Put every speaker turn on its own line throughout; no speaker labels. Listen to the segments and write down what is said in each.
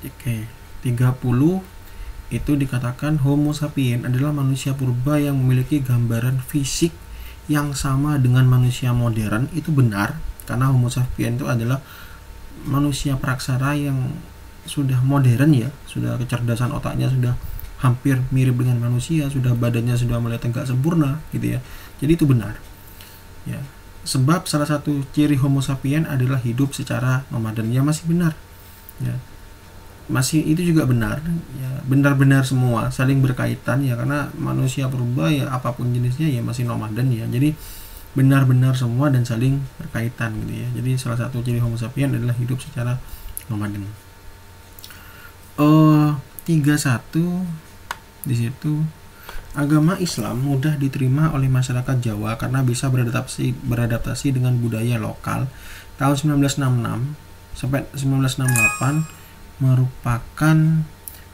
Oke, 30 itu dikatakan Homo sapien adalah manusia purba yang memiliki gambaran fisik yang sama dengan manusia modern. Itu benar, karena Homo sapien itu adalah manusia praksara yang sudah modern ya, sudah kecerdasan otaknya sudah hampir mirip dengan manusia, sudah badannya sudah mulai tegak sempurna gitu ya. Jadi itu benar. Ya. Sebab salah satu ciri Homo sapien adalah hidup secara nomaden. Ya masih benar. Ya. Masih itu juga benar ya, benar-benar semua saling berkaitan ya, karena manusia purba ya apapun jenisnya ya masih nomaden ya, jadi benar-benar semua dan saling berkaitan gitu ya. Jadi salah satu ciri Homo sapien adalah hidup secara nomaden. 31 di situ, agama Islam mudah diterima oleh masyarakat Jawa karena bisa beradaptasi dengan budaya lokal. Tahun 1966 sampai 1968 merupakan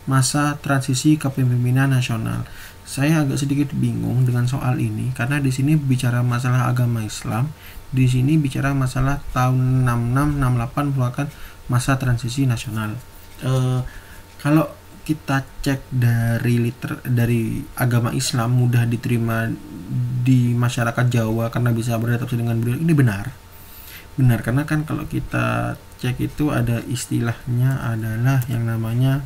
masa transisi kepemimpinan nasional. Saya agak sedikit bingung dengan soal ini karena di sini bicara masalah agama Islam, di sini bicara masalah tahun 66 68 merupakan masa transisi nasional. Kalau kita cek dari agama Islam mudah diterima di masyarakat Jawa karena bisa beradaptasi dengan budaya, ini benar karena kan kalau kita cek itu ada istilahnya adalah yang namanya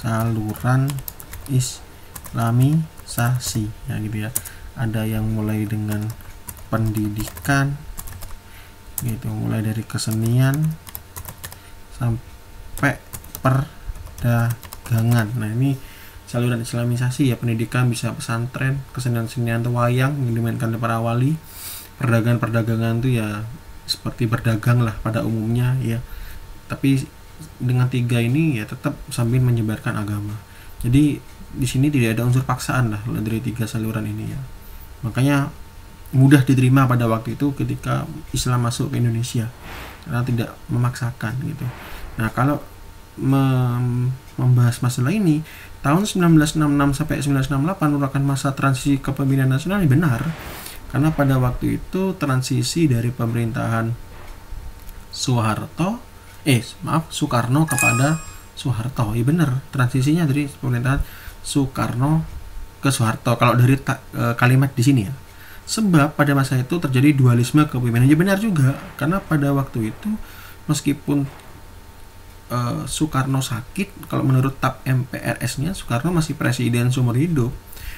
saluran islamisasi ya gitu ya. Ada yang mulai dengan pendidikan gitu, mulai dari kesenian sampai perdagangan. Nah ini saluran islamisasi ya, pendidikan bisa pesantren, kesenian atau wayang yang dimainkan oleh para wali. Perdagangan itu ya seperti berdagang lah pada umumnya ya, tapi dengan 3 ini ya tetap sambil menyebarkan agama. Jadi di sini tidak ada unsur paksaan lah dari 3 saluran ini ya, makanya mudah diterima pada waktu itu ketika Islam masuk ke Indonesia karena tidak memaksakan gitu. Nah kalau membahas masalah ini, tahun 1966 sampai 1968 merupakan masa transisi kepemimpinan nasional, ini benar karena pada waktu itu transisi dari pemerintahan Soekarno kepada Soeharto. Ya benar, transisinya dari pemerintahan Soekarno ke Soeharto kalau dari kalimat di sini ya. Sebab pada masa itu terjadi dualisme kepemimpinan. Ya benar juga, karena pada waktu itu meskipun Soekarno sakit, kalau menurut TAP MPRS-nya Soekarno masih presiden seumur hidup.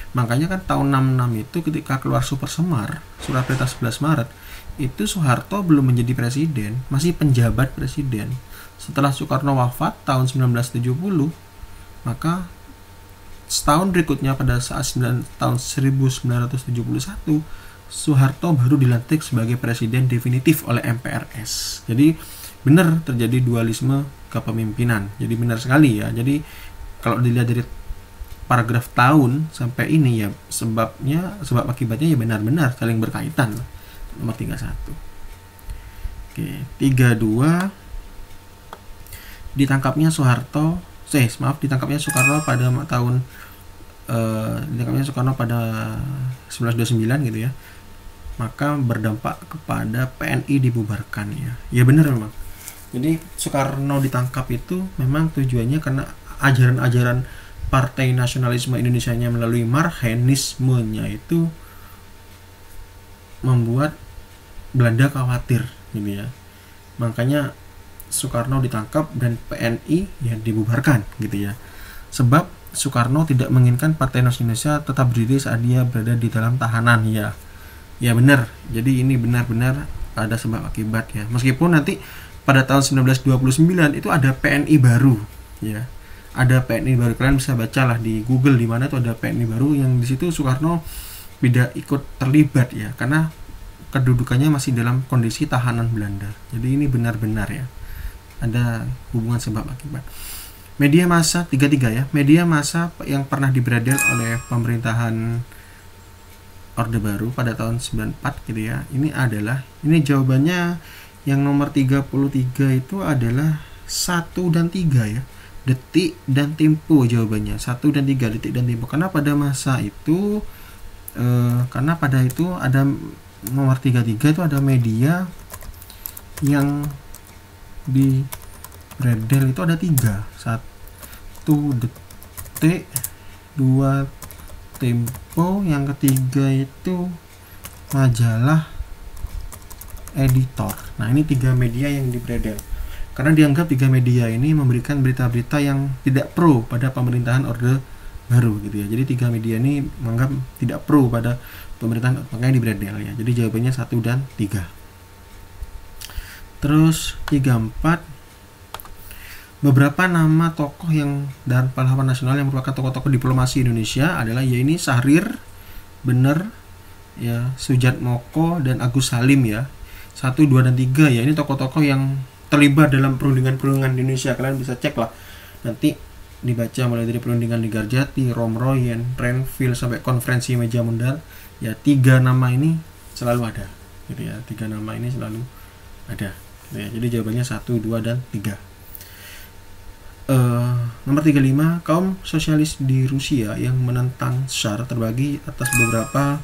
Makanya kan tahun 66 itu ketika keluar Super Semar, Surat Perintah 11 Maret, itu Soeharto belum menjadi presiden, masih penjabat presiden. Setelah Soekarno wafat tahun 1970, maka setahun berikutnya pada saat tahun 1971, Soeharto baru dilantik sebagai presiden definitif oleh MPRS. Jadi benar terjadi dualisme kepemimpinan. Jadi benar sekali ya. Jadi kalau dilihat dari paragraf tahun sampai ini ya, sebab akibatnya ya benar-benar saling berkaitan. Nomor 31. Oke, 32 ditangkapnya Soekarno pada tahun 1929 gitu ya. Maka berdampak kepada PNI dibubarkan ya. Ya benar memang. Jadi Soekarno ditangkap itu memang tujuannya karena ajaran-ajaran Partai Nasionalisme Indonesianya melalui Marxismenya itu membuat Belanda khawatir gitu ya. Makanya Soekarno ditangkap dan PNI ya dibubarkan gitu ya. Sebab Soekarno tidak menginginkan Partai Nasionalis Indonesia tetap berdiri saat dia berada di dalam tahanan ya. Ya benar. Jadi ini benar-benar ada sebab akibat ya. Meskipun nanti pada tahun 1929 itu ada PNI baru ya. Ada PNI baru, kalian bisa bacalah di Google di mana tuh ada PNI baru yang di situ Soekarno tidak ikut terlibat ya, karena kedudukannya masih dalam kondisi tahanan Belanda. Jadi ini benar-benar ya ada hubungan sebab akibat. Media massa 33 ya, media massa yang pernah diberadil oleh pemerintahan Orde Baru pada tahun 94 gitu ya. Ini jawabannya yang nomor 33 itu adalah 1 dan 3 ya. Detik dan Tempo jawabannya, 1 dan 3, Detik dan Tempo. Karena pada masa itu ada nomor 33 itu ada media yang Bredel itu ada 3, 1 Detik, 2 Tempo, yang ketiga itu majalah Editor. Nah, ini 3 media yang di Bredel karena dianggap 3 media ini memberikan berita-berita yang tidak pro pada pemerintahan Orde Baru gitu ya. Jadi 3 media ini menganggap tidak pro pada pemerintahan, makanya di Bredel ya. Jadi jawabannya 1 dan 3. Terus 34, beberapa nama tokoh yang dan pahlawan nasional yang merupakan tokoh-tokoh diplomasi Indonesia adalah ya ini Syahrir, Bener, ya Sujatmoko dan Agus Salim ya. 1, 2 dan 3 ya, ini tokoh-tokoh yang terlibat dalam perundingan-perundingan Indonesia. Kalian bisa cek lah nanti, dibaca mulai dari perundingan Ligarjati, Romroyen, Renville sampai konferensi meja mundar ya. 3 nama ini selalu ada gitu ya. 3 nama ini selalu ada gitu ya. Jadi jawabannya 1, 2 dan 3. Nomor 35, kaum sosialis di Rusia yang menentang Tsar terbagi atas beberapa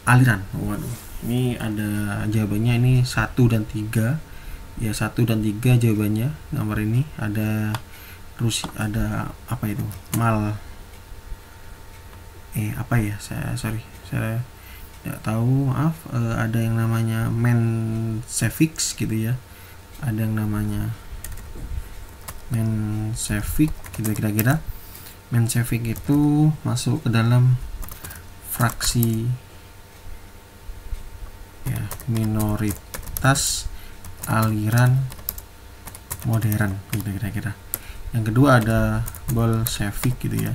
aliran. Waduh, ini ada jawabannya, ini 1 dan 3 ya. 1 dan 3 jawabannya. Nomor ini ada Rusia, ada apa itu, apa ya, saya tidak tahu, maaf. Ada yang namanya Menshevik gitu ya, ada yang namanya Menshevik gitu kira-kira. Menshevik itu masuk ke dalam fraksi ya, minoritas aliran modern gitu kira-kira. Yang kedua ada Bolshevik gitu ya.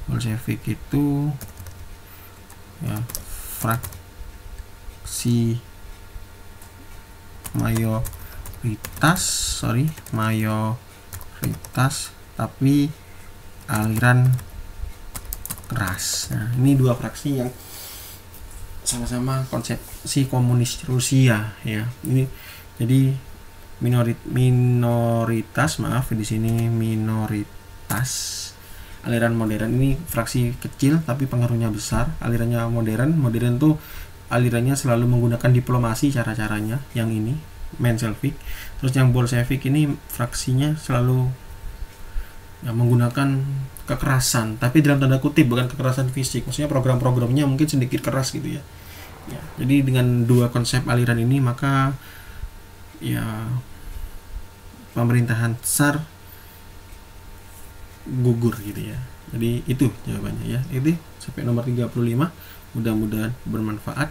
Bolshevik itu ya fraksi mayoritas tapi aliran keras. Nah, ini 2 fraksi yang sama-sama konsepsi komunis Rusia ya. Ini jadi minoritas, maaf di sini minoritas aliran modern, ini fraksi kecil tapi pengaruhnya besar. Alirannya modern tuh alirannya selalu menggunakan diplomasi cara-caranya, yang ini Menshevik. Terus yang Bolshevik ini fraksinya selalu ya, menggunakan kekerasan, tapi dalam tanda kutip, bukan kekerasan fisik. Maksudnya program-programnya mungkin sedikit keras gitu ya. Jadi dengan 2 konsep aliran ini maka ya pemerintahan Tsar gugur gitu ya. Jadi itu jawabannya ya. Itu sampai nomor 35. Mudah-mudahan bermanfaat.